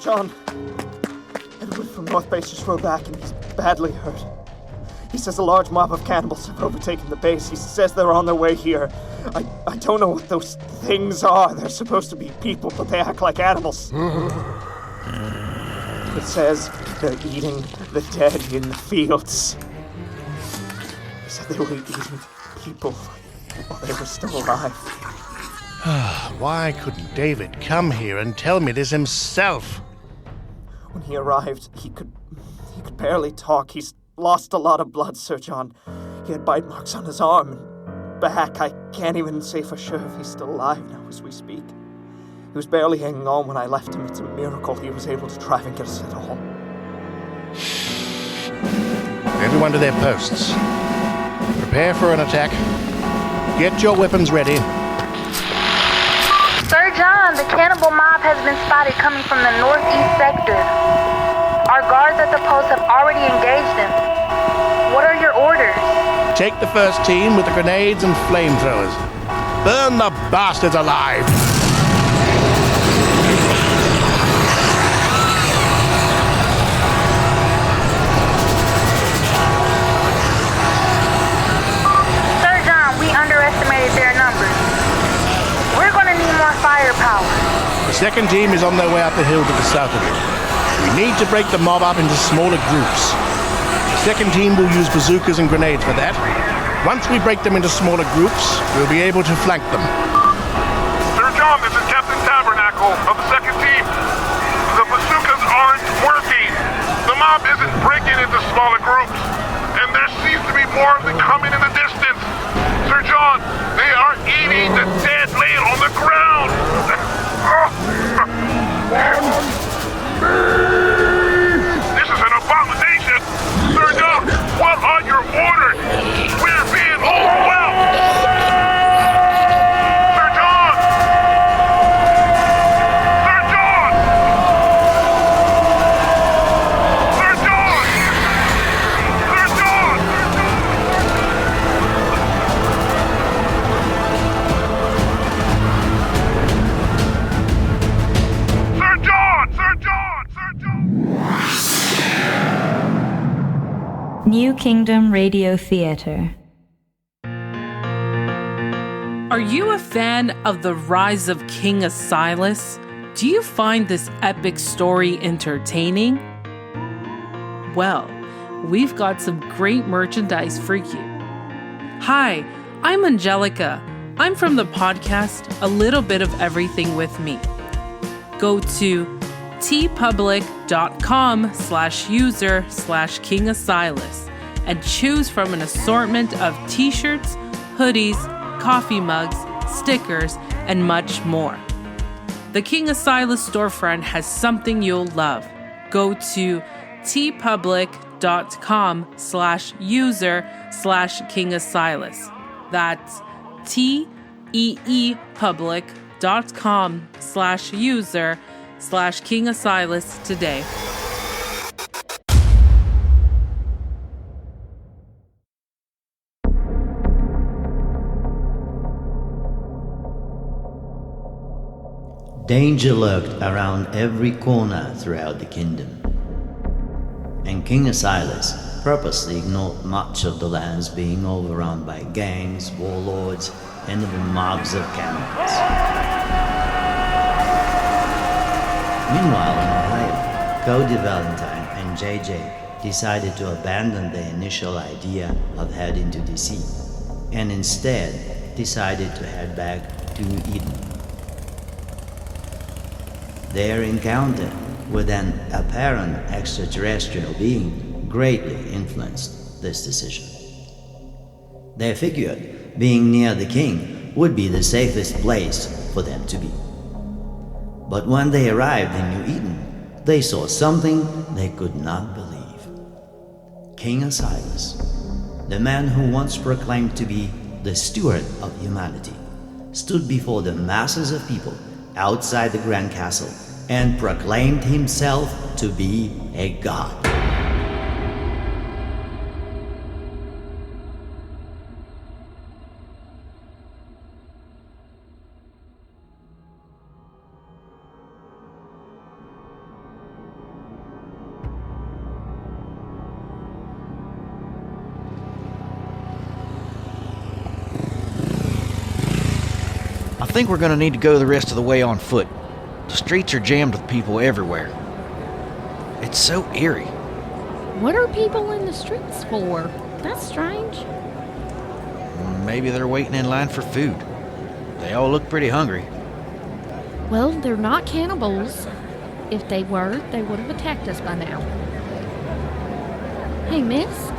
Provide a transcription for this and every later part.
John. Edward from North Base just rode back and he's badly hurt. He says a large mob of cannibals have overtaken the base. He says they're on their way here. I don't know what those things are. They're supposed to be people, but they act like animals. It says they're eating the dead in the fields. He said they were eating people while they were still alive. Why couldn't David come here and tell me this himself? When he arrived, he could barely talk. He's lost a lot of blood, Sir John. He had bite marks on his arm and back. I can't even say for sure if he's still alive now as we speak. He was barely hanging on when I left him. It's a miracle he was able to drive and get us at all. Everyone to their posts. Prepare for an attack. Get your weapons ready. Sir John, the cannibal mob has been spotted coming from the northeast sector. Our guards at the post have already engaged them. What are your orders? Take the first team with the grenades and flamethrowers. Burn the bastards alive! Sir John, we underestimated their numbers. We're going to need more firepower. The second team is on their way up the hill to the south of it. We need to break the mob up into smaller groups. The second team will use bazookas and grenades for that. Once we break them into smaller groups, we'll be able to flank them. Sir John, this is Captain Tabernacle of the second team. The bazookas aren't working. The mob isn't breaking into smaller groups. And there seems to be more of them coming in the distance. Sir John, they are eating the dead laying on the ground. This is an abomination! Sir John, what are your orders? We're being overwhelmed! Sir John! Sir John! Sir John! Sir John! Sir John! Sir John! Sir John! New Kingdom Radio Theatre. Are you a fan of the rise of King Asilas? Do you find this epic story entertaining? Well, we've got some great merchandise for you. Hi, I'm Angelica. I'm from the podcast A Little Bit of Everything with Me. Go to tpublic.com/user/King Asilas and choose from an assortment of t-shirts, hoodies, coffee mugs, stickers, and much more. The King Asilas storefront has something you'll love. Go to tpublic.com/user/King Asilas. That's teepublic.com/user/King Asilas today. Danger lurked around every corner throughout the kingdom, and King Asilas purposely ignored much of the lands being overrun by gangs, warlords, and even mobs of cannibals. Meanwhile, in Ohio, Cody Valentine and JJ decided to abandon their initial idea of heading to DC, and instead decided to head back to Eden. Their encounter with an apparent extraterrestrial being greatly influenced this decision. They figured being near the king would be the safest place for them to be. But when they arrived in New Eden, they saw something they could not believe. King Asilas, the man who once proclaimed to be the steward of humanity, stood before the masses of people outside the Grand Castle and proclaimed himself to be a god. I think we're gonna need to go the rest of the way on foot. The streets are jammed with people everywhere. It's so eerie. What are people in the streets for? That's strange. Maybe they're waiting in line for food. They all look pretty hungry. Well, they're not cannibals. If they were, they would have attacked us by now. Hey, miss.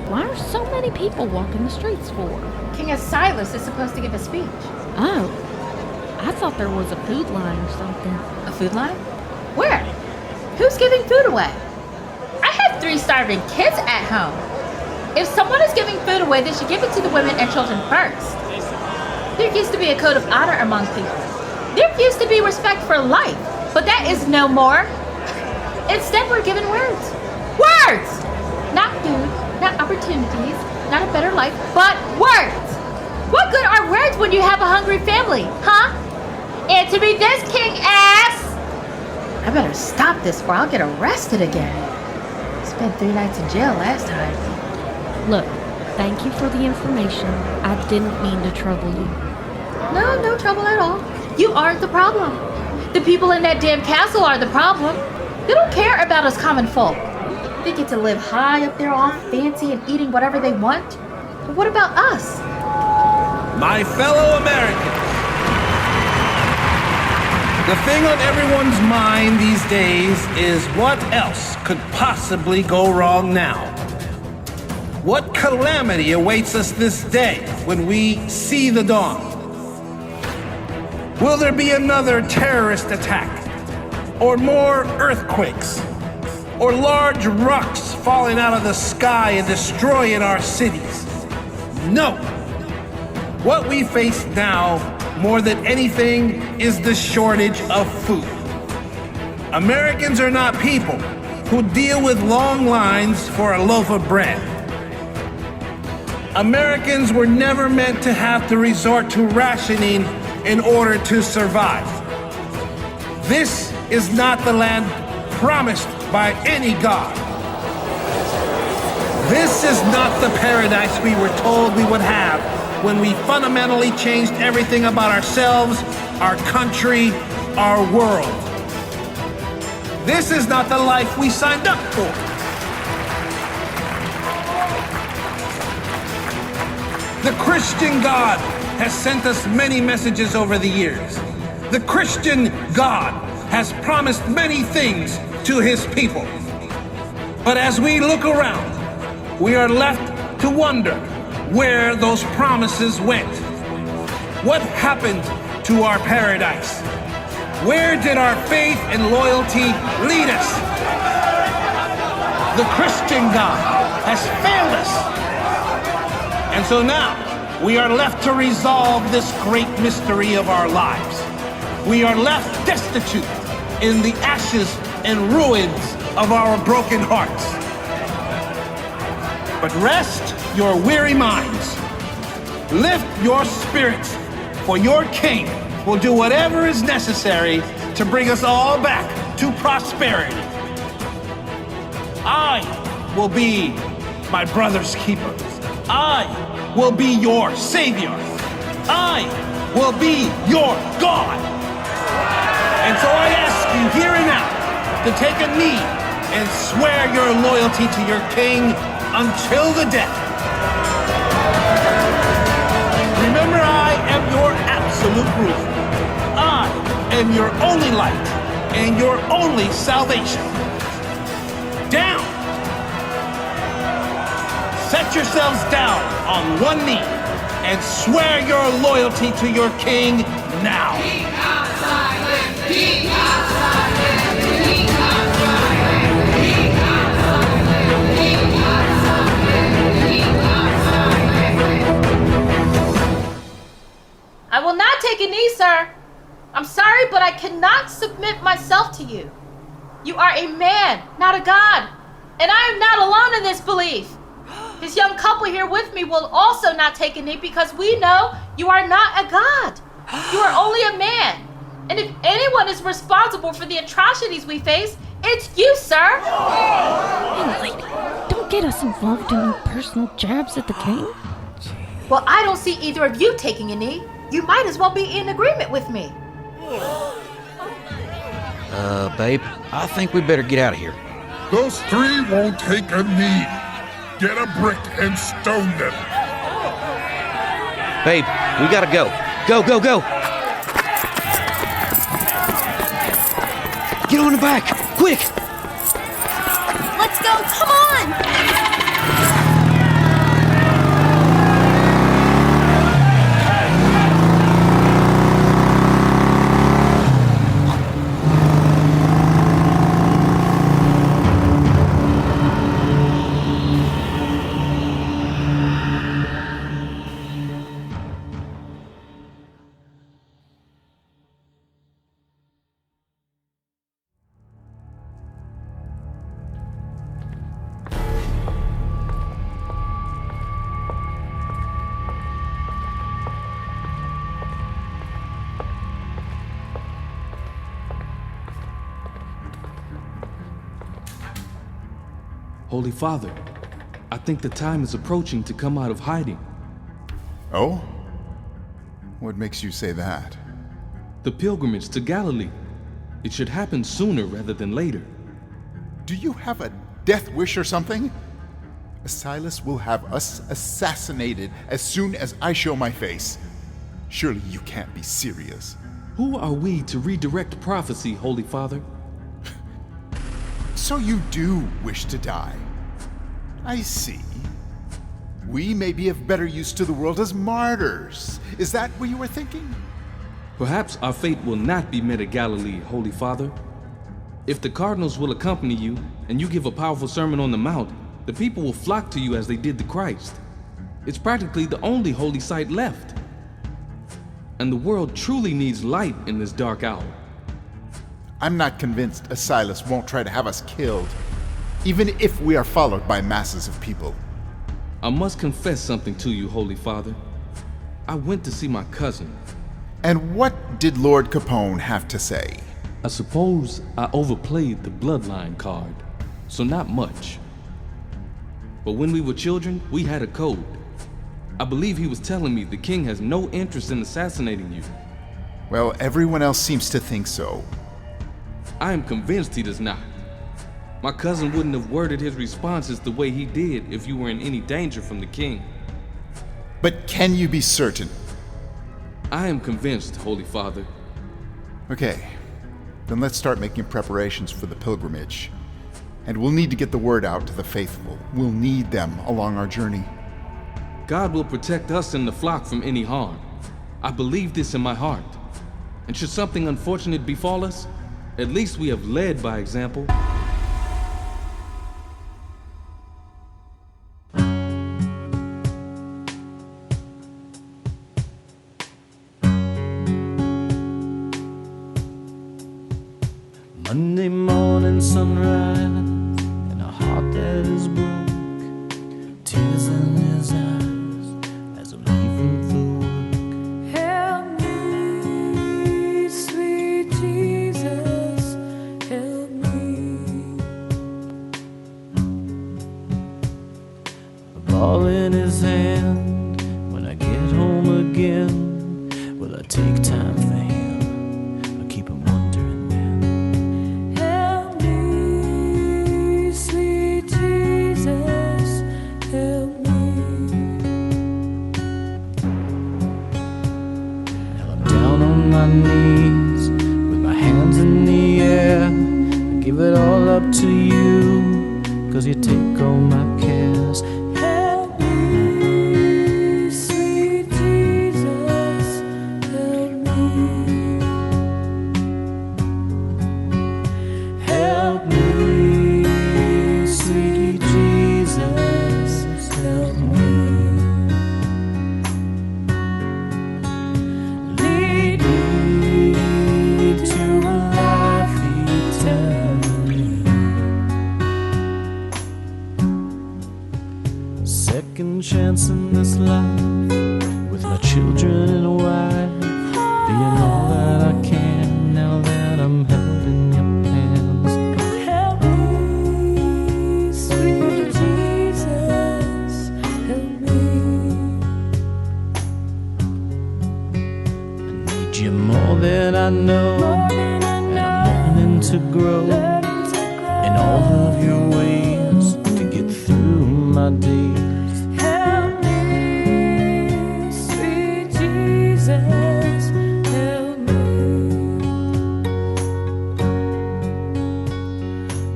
Why are so many people walking the streets for? King Silas is supposed to give a speech. Oh. I thought there was a food line or something. A food line? Where? Who's giving food away? I have 3 starving kids at home. If someone is giving food away, they should give it to the women and children first. There used to be a code of honor among people. There used to be respect for life, but that is no more. Instead, we're given words. Words! Not food, not opportunities, not a better life, but words! What good are words when you have a hungry family, huh? Answer me this, King Ass! I better stop this or I'll get arrested again. Spent 3 nights in jail last time. Look, thank you for the information. I didn't mean to trouble you. No trouble at all. You aren't the problem. The people in that damn castle are the problem. They don't care about us common folk. They get to live high up there all fancy and eating whatever they want. But what about us? My fellow Americans, the thing on everyone's mind these days is what else could possibly go wrong now? What calamity awaits us this day when we see the dawn? Will there be another terrorist attack? Or more earthquakes? Or large rocks falling out of the sky and destroying our cities? No. What we face now, more than anything, is the shortage of food. Americans are not people who deal with long lines for a loaf of bread. Americans were never meant to have to resort to rationing in order to survive. This is not the land promised by any god. This is not the paradise we were told we would have when we fundamentally changed everything about ourselves, our country, our world. This is not the life we signed up for. The Christian God has sent us many messages over the years. The Christian God has promised many things to his people. But as we look around, we are left to wonder where those promises went. What happened to our paradise? Where did our faith and loyalty lead us? The Christian God has failed us. And so now, we are left to resolve this great mystery of our lives. We are left destitute in the ashes and ruins of our broken hearts. But rest your weary minds. Lift your spirits, for your King will do whatever is necessary to bring us all back to prosperity. I will be my brother's keeper. I will be your savior. I will be your God. And so I ask you here and now to take a knee and swear your loyalty to your king until the death. Remember, I am your absolute rule. I am your only light and your only salvation. Down! Set yourselves down on one knee and swear your loyalty to your king now. I will not take a knee, sir. I'm sorry, but I cannot submit myself to you. You are a man, not a god. And I am not alone in this belief. This young couple here with me will also not take a knee because we know you are not a god. You are only a man. And if anyone is responsible for the atrocities we face, it's you, sir. Hey, lady, don't get us involved in your personal jabs at the king. Well, I don't see either of you taking a knee. You might as well be in agreement with me. Babe, I think we better get out of here. Those three won't take a knee. Get a brick and stone them. Babe, we gotta go. Go, go, go! Get on the back, quick! Let's go, come on! Holy Father, I think the time is approaching to come out of hiding. Oh? What makes you say that? The pilgrimage to Galilee. It should happen sooner rather than later. Do you have a death wish or something? Silas will have us assassinated as soon as I show my face. Surely you can't be serious. Who are we to redirect prophecy, Holy Father? So you do wish to die. I see. We may be of better use to the world as martyrs. Is that what you were thinking? Perhaps our fate will not be met at Galilee, Holy Father. If the cardinals will accompany you, and you give a powerful sermon on the Mount, the people will flock to you as they did to Christ. It's practically the only holy site left. And the world truly needs light in this dark hour. I'm not convinced Silas won't try to have us killed, even if we are followed by masses of people. I must confess something to you, Holy Father. I went to see my cousin. And what did Lord Capone have to say? I suppose I overplayed the bloodline card, so not much. But when we were children, we had a code. I believe he was telling me the king has no interest in assassinating you. Well, everyone else seems to think so. I am convinced he does not. My cousin wouldn't have worded his responses the way he did if you were in any danger from the king. But can you be certain? I am convinced, Holy Father. Okay, then let's start making preparations for the pilgrimage. And we'll need to get the word out to the faithful. We'll need them along our journey. God will protect us and the flock from any harm. I believe this in my heart. And should something unfortunate befall us, at least we have led by example. Monday morning sunrise and a heart that is broke, tears in his eyes as I'm leaving for work. Help me, sweet Jesus, help me. A ball in his hand when I get home again. Will I take time for him? I keep him wondering. My knees with my hands in the air. I give it all up to you, 'cause you take all my cares. Help me, sweet Jesus, help me. Help me, sweet Jesus, help me. you're more than I know, and I'm learning to grow in all of your ways to get through my days. Help me, sweet Jesus, help me.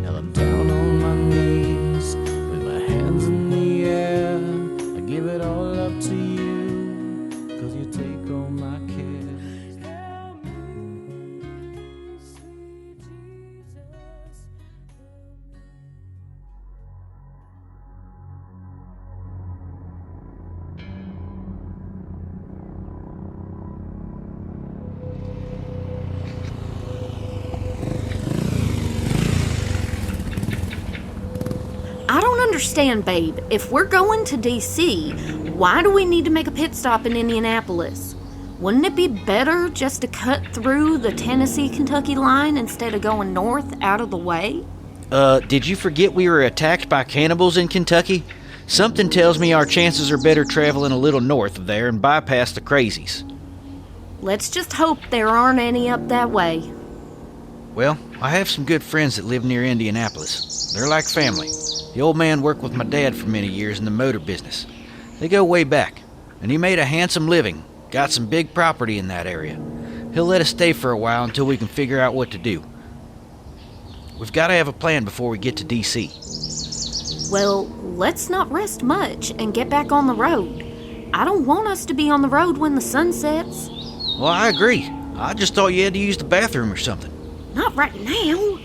Now I'm down on my knees with my hands in the air. I give it all up to you, 'cause you take all my care. I don't understand, babe. If we're going to D.C., why do we need to make a pit stop in Indianapolis? Wouldn't it be better just to cut through the Tennessee-Kentucky line instead of going north out of the way? Did you forget we were attacked by cannibals in Kentucky? Something tells me our chances are better traveling a little north of there and bypass the crazies. Let's just hope there aren't any up that way. Well, I have some good friends that live near Indianapolis. They're like family. The old man worked with my dad for many years in the motor business. They go way back, and he made a handsome living, got some big property in that area. He'll let us stay for a while until we can figure out what to do. We've got to have a plan before we get to D.C. Well, let's not rest much and get back on the road. I don't want us to be on the road when the sun sets. Well, I agree. I just thought you had to use the bathroom or something. Not right now.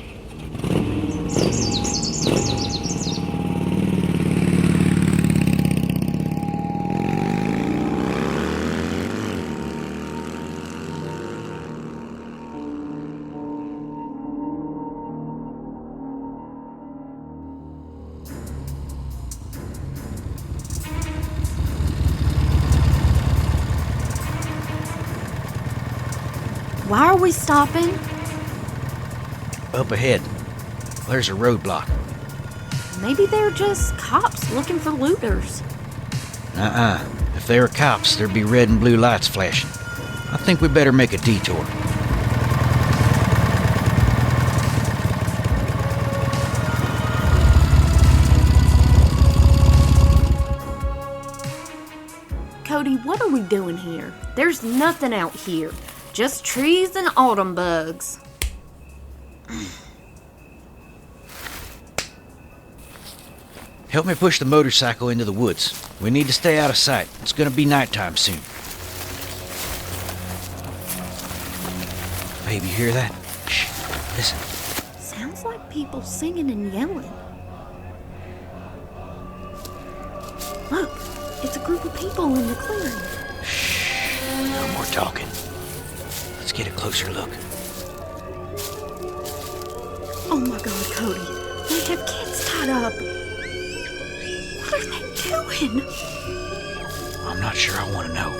Why are we stopping? Up ahead, there's a roadblock. Maybe they're just cops looking for looters. If they were cops, there'd be red and blue lights flashing. I think we better make a detour. Cody, what are we doing here? There's nothing out here. Just trees and autumn bugs. Help me push the motorcycle into the woods. We need to stay out of sight. It's gonna be nighttime soon. Babe, you hear that? Shh, listen. Sounds like people singing and yelling. Look, it's a group of people in the clearing. Shh, no more talking. Let's get a closer look. Oh my God, Cody. They have kids tied up. What are they doing? I'm not sure I want to know.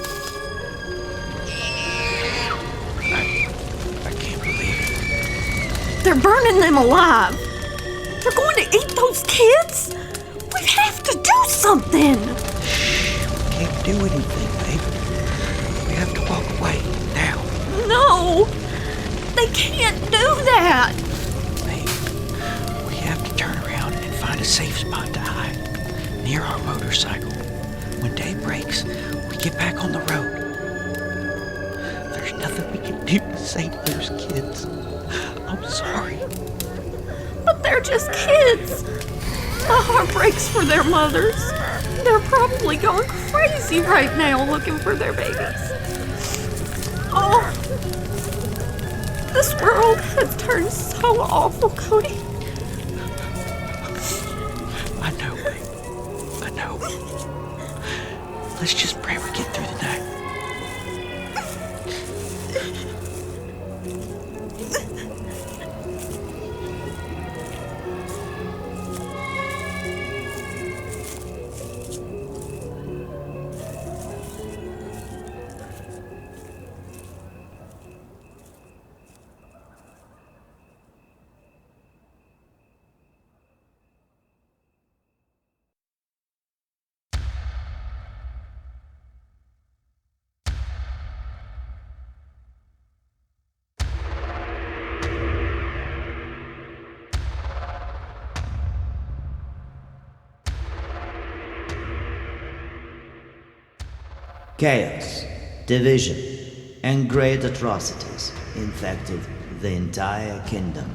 I can't believe it. They're burning them alive. They're going to eat those kids? We have to do something. We can't do anything, babe. We have to walk away now. No, they can't do that. Babe, we have to turn around and find a safe spot to hide. Near our motorcycle. When day breaks, we get back on the road. There's nothing we can do to save those kids. I'm sorry. But they're just kids. My heart breaks for their mothers. They're probably going crazy right now looking for their babies. Oh, this world has turned so awful, Cody. I know, babe. I know. Let's just pray we get through the night. Chaos, division, and great atrocities infected the entire kingdom.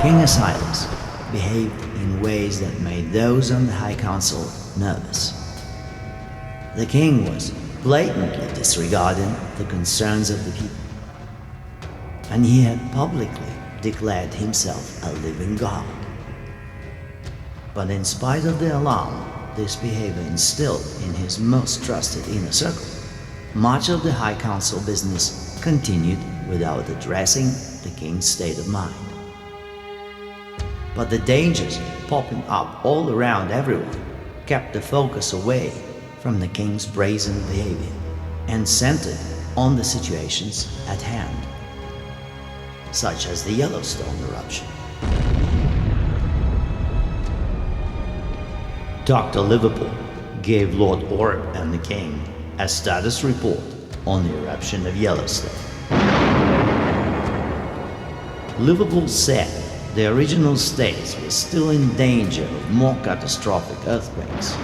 King Asilas behaved in ways that made those on the High Council nervous. The king was blatantly disregarding the concerns of the people, and he had publicly declared himself a living god. But in spite of the alarm this behavior instilled in his most trusted inner circle, much of the High Council business continued without addressing the king's state of mind. But the dangers popping up all around everyone kept the focus away from the king's brazen behavior and centered on the situations at hand, such as the Yellowstone eruption. Dr. Liverpool gave Lord Orb and the king a status report on the eruption of Yellowstone. Liverpool said the original states were still in danger of more catastrophic earthquakes.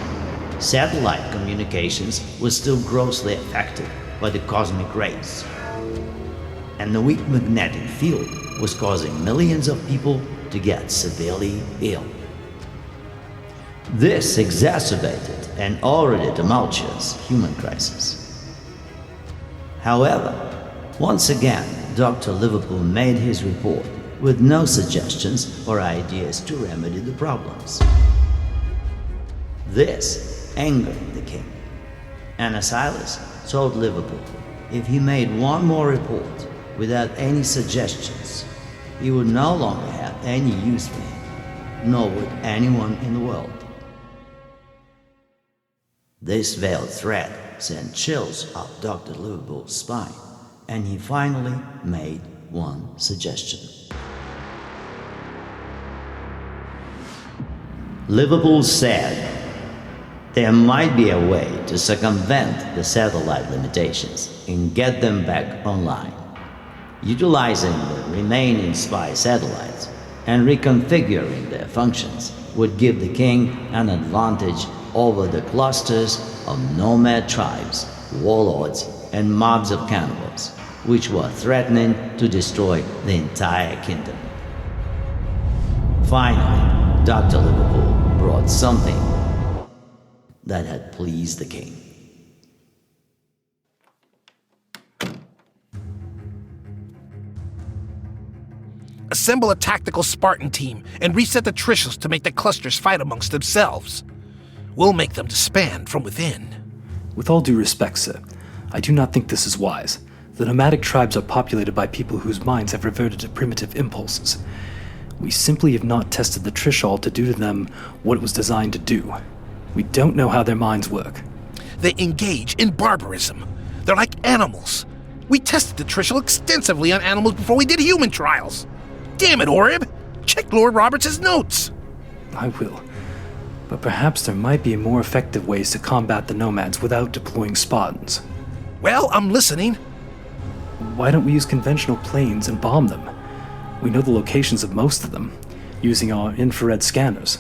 Satellite communications were still grossly affected by the cosmic rays, and the weak magnetic field was causing millions of people to get severely ill. This exacerbated an already tumultuous human crisis. However, once again, Dr. Liverpool made his report with no suggestions or ideas to remedy the problems. This angered the king, and Asilas told Liverpool if he made one more report without any suggestions, he would no longer have any use for him, nor would anyone in the world. This veiled threat sent chills up Dr. Liverpool's spine, and he finally made one suggestion. Liverpool said there might be a way to circumvent the satellite limitations and get them back online. Utilizing the remaining spy satellites and reconfiguring their functions would give the king an advantage over the clusters of nomad tribes, warlords, and mobs of cannibals, which were threatening to destroy the entire kingdom. Finally, Dr. Liverpool brought something that had pleased the king. Assemble a tactical Spartan team and reset the Trishels to make the clusters fight amongst themselves. We'll make them disband from within. With all due respect, sir, I do not think this is wise. The nomadic tribes are populated by people whose minds have reverted to primitive impulses. We simply have not tested the Trishol to do to them what it was designed to do. We don't know how their minds work. They engage in barbarism. They're like animals. We tested the Trishel extensively on animals before we did human trials. Damn it, Orib! Check Lord Roberts' notes. I will. But perhaps there might be more effective ways to combat the nomads without deploying Spartans. Well, I'm listening. Why don't we use conventional planes and bomb them? We know the locations of most of them, using our infrared scanners.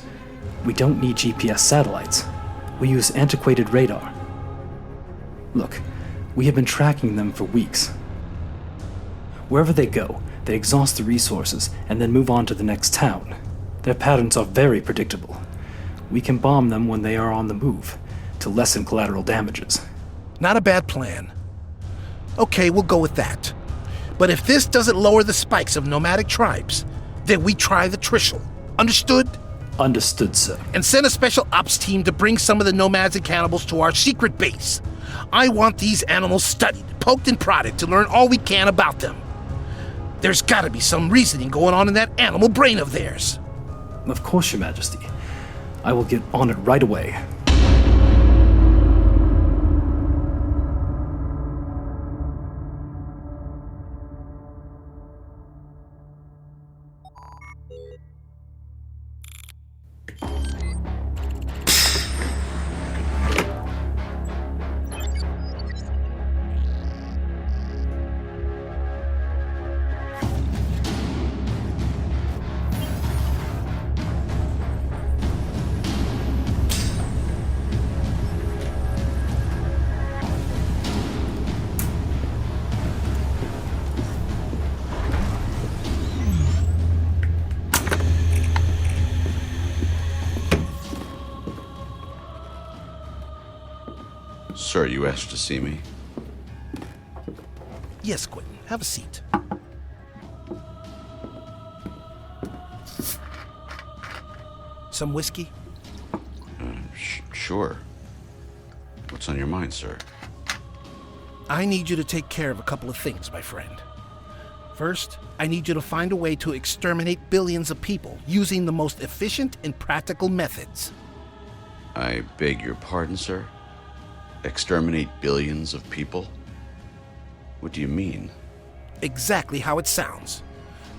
We don't need GPS satellites. We use antiquated radar. Look, we have been tracking them for weeks. Wherever they go, they exhaust the resources and then move on to the next town. Their patterns are very predictable. We can bomb them when they are on the move, to lessen collateral damages. Not a bad plan. Okay, we'll go with that. But if this doesn't lower the spikes of nomadic tribes, then we try the Trishel. Understood? Understood, sir. And send a special ops team to bring some of the nomads and cannibals to our secret base. I want these animals studied, poked and prodded to learn all we can about them. There's gotta be some reasoning going on in that animal brain of theirs. Of course, Your Majesty. I will get on it right away. sir, you asked to see me? Yes, Quentin. Have a seat. Some whiskey? Sure. What's on your mind, sir? I need you to take care of a couple of things, my friend. First, I need you to find a way to exterminate billions of people using the most efficient and practical methods. I beg your pardon, sir? Exterminate billions of people? What do you mean? Exactly how it sounds.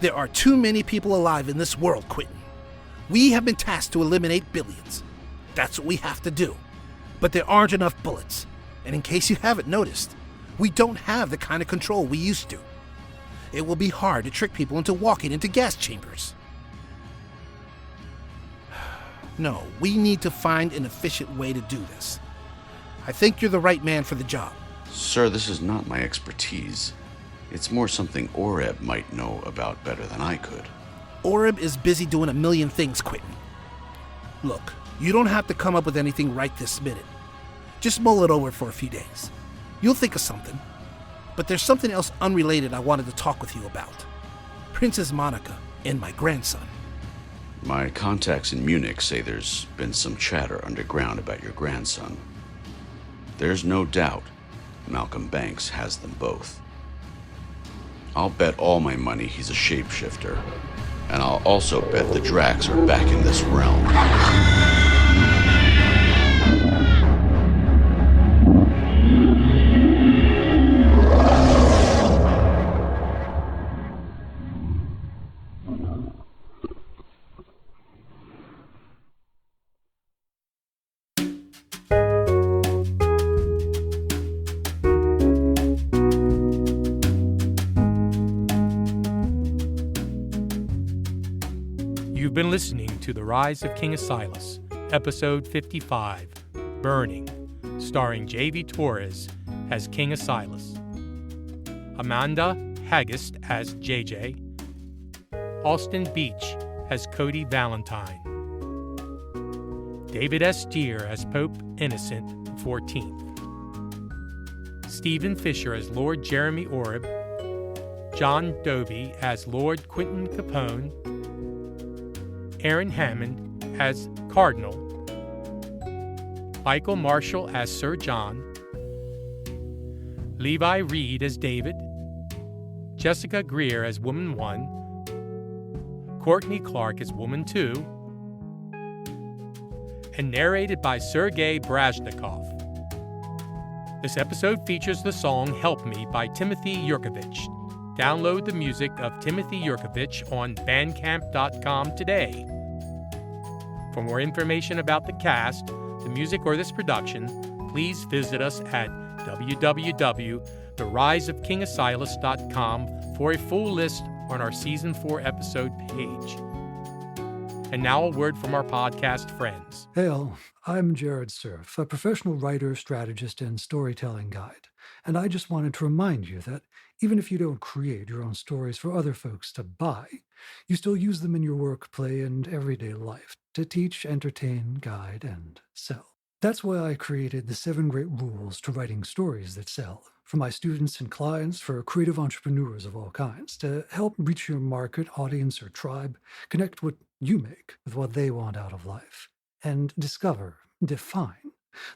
There are too many people alive in this world, Quentin. We have been tasked to eliminate billions. That's what we have to do. But there aren't enough bullets. And in case you haven't noticed, we don't have the kind of control we used to. It will be hard to trick people into walking into gas chambers. No, we need to find an efficient way to do this. I think you're the right man for the job. Sir, this is not my expertise. It's more something Oreb might know about better than I could. Oreb is busy doing a million things, Quentin. Look, you don't have to come up with anything right this minute. Just mull it over for a few days. You'll think of something. But there's something else unrelated I wanted to talk with you about. Princess Monica and my grandson. My contacts in Munich say there's been some chatter underground about your grandson. There's no doubt Malcolm Banks has them both. I'll bet all my money he's a shapeshifter, and I'll also bet the Dracs are back in this realm. You've been listening to The Rise of King Asilas, Episode 55, Burning, starring J.V. Torres as King Asilas, Amanda Haggist as JJ, Alston Beach as Cody Valentine, David S. Deere as Pope Innocent XIV, Stephen Fisher as Lord Jeremy Oreb, John Dobie as Lord Quentin Capone, Aaron Hammond as Cardinal, Michael Marshall as Sir John, Levi Reed as David, Jessica Greer as Woman 1, Courtney Clark as Woman 2, and narrated by Sergei Brashnikov. This episode features the song Help Me by Timothy Yurkovich. Download the music of Timothy Yurkovich on bandcamp.com today. For more information about the cast, the music, or this production, please visit us at www.theriseofkingasilas.com for a full list on our Season 4 episode page. And now a word from our podcast friends. Hey all, I'm Jared Cerf, a professional writer, strategist, and storytelling guide. And I just wanted to remind you that even if you don't create your own stories for other folks to buy, you still use them in your work, play, and everyday life to teach, entertain, guide, and sell. That's why I created the 7 Great Rules to Writing Stories That Sell for my students and clients, for creative entrepreneurs of all kinds, to help reach your market, audience, or tribe, connect what you make with what they want out of life, and discover, define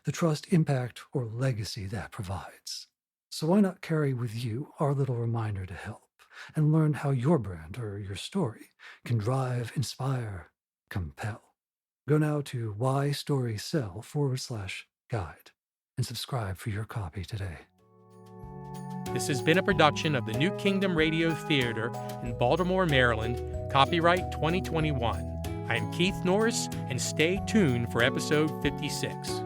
the trust, impact, or legacy that provides. So why not carry with you our little reminder to help and learn how your brand or your story can drive, inspire, compel. Go now to whystorysell.com/guide and subscribe for your copy today. This has been a production of the New Kingdom Radio Theater in Baltimore, Maryland, copyright 2021. I am Keith Norris, and stay tuned for episode 56.